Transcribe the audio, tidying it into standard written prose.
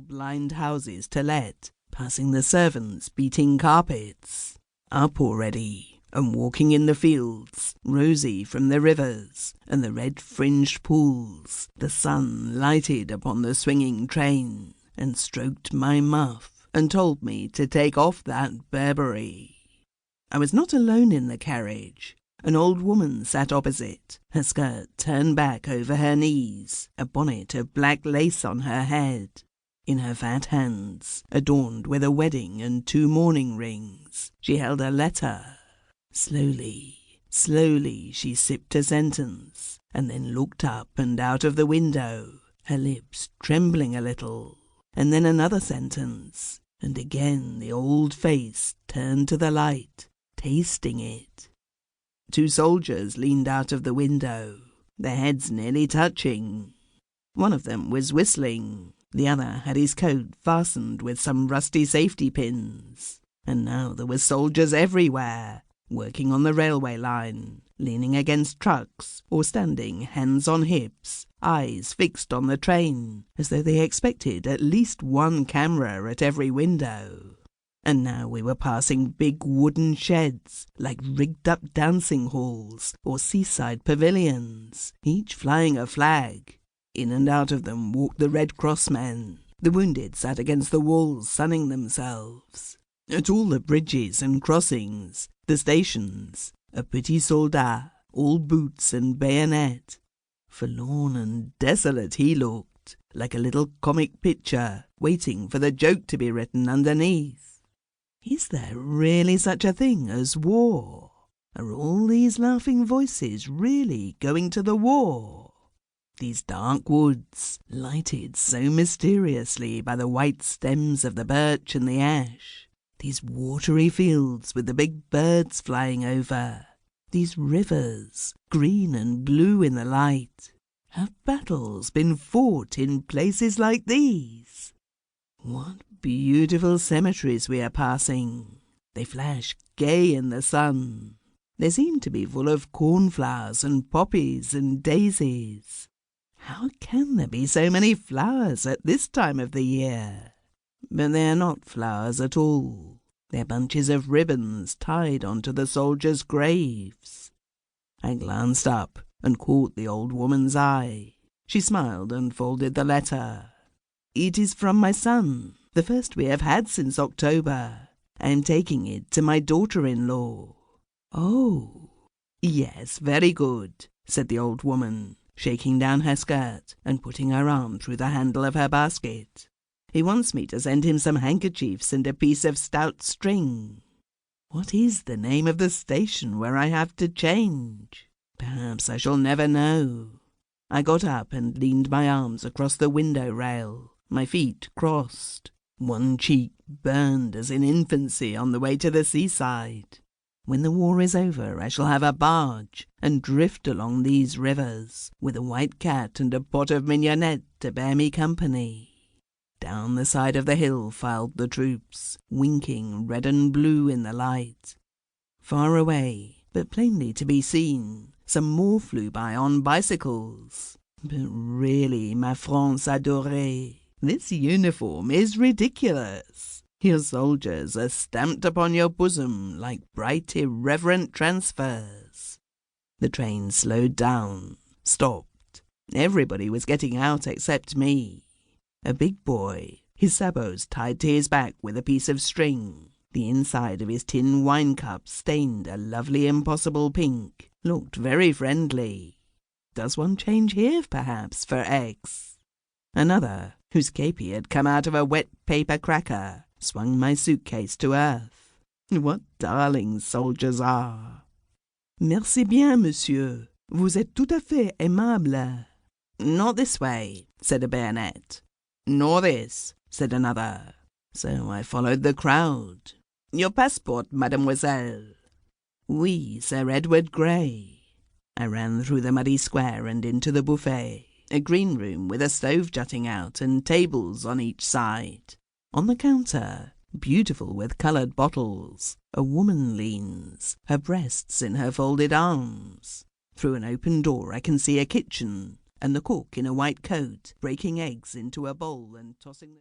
blind houses to let, passing the servants beating carpets. Up already, and walking in the fields, rosy from the rivers and the red-fringed pools, the sun lighted upon the swinging train, and stroked my muff, and told me to take off that Burberry. I was not alone in the carriage. An old woman sat opposite, her skirt turned back over her knees, a bonnet of black lace on her head. In her fat hands, adorned with a wedding and 2 mourning rings, she held a letter. Slowly, slowly she sipped a sentence, and then looked up and out of the window, her lips trembling a little, and then another sentence, and again the old face turned to the light, tasting it. 2 soldiers leaned out of the window, their heads nearly touching. One of them was whistling, the other had his coat fastened with some rusty safety pins, and now there were soldiers everywhere, working on the railway line, leaning against trucks, or standing hands on hips, eyes fixed on the train, as though they expected at least 1 camera at every window. And now we were passing big wooden sheds, like rigged-up dancing halls or seaside pavilions, each flying a flag. In and out of them walked the Red Cross men. The wounded sat against the walls sunning themselves. At all the bridges and crossings, the stations, a petit soldat, all boots and bayonet. Forlorn and desolate he looked, like a little comic picture, waiting for the joke to be written underneath. Is there really such a thing as war? Are all these laughing voices really going to the war? These dark woods, lighted so mysteriously by the white stems of the birch and the ash, these watery fields with the big birds flying over, these rivers, green and blue in the light, have battles been fought in places like these? What beautiful cemeteries we are passing. They flash gay in the sun. They seem to be full of cornflowers and poppies and daisies. How can there be so many flowers at this time of the year? But they are not flowers at all. They're bunches of ribbons tied onto the soldiers' graves. I glanced up and caught the old woman's eye. She smiled and folded the letter. It is from my son, the first we have had since October. I am taking it to my daughter-in-law. Oh, yes, very good, said the old woman, shaking down her skirt and putting her arm through the handle of her basket. He wants me to send him some handkerchiefs and a piece of stout string. What is the name of the station where I have to change? Perhaps I shall never know. I got up and leaned my arms across the window rail, my feet crossed. One cheek burned as in infancy on the way to the seaside. When the war is over, I shall have a barge and drift along these rivers, with a white cat and a pot of mignonette to bear me company. Down the side of the hill filed the troops, winking red and blue in the light. Far away, but plainly to be seen, some more flew by on bicycles. But really, ma France adorée, this uniform is ridiculous. Your soldiers are stamped upon your bosom like bright, irreverent transfers. The train slowed down, stopped. Everybody was getting out except me. A big boy, his sabots tied to his back with a piece of string, the inside of his tin wine cup stained a lovely impossible pink, looked very friendly. Does one change here, perhaps, for X? Another, whose kepi had come out of a wet paper cracker, swung my suitcase to earth. What darlings soldiers are! Merci bien, monsieur. Vous êtes tout à fait aimable. Not this way, said a bayonet. Nor this, said another. So I followed the crowd. Your passport, mademoiselle. Oui, Sir Edward Grey. I ran through the muddy square and into the buffet, a green room with a stove jutting out and tables on each side. On the counter, beautiful with coloured bottles, a woman leans, her breasts in her folded arms. Through an open door I can see a kitchen, and the cook in a white coat breaking eggs into a bowl and tossing them.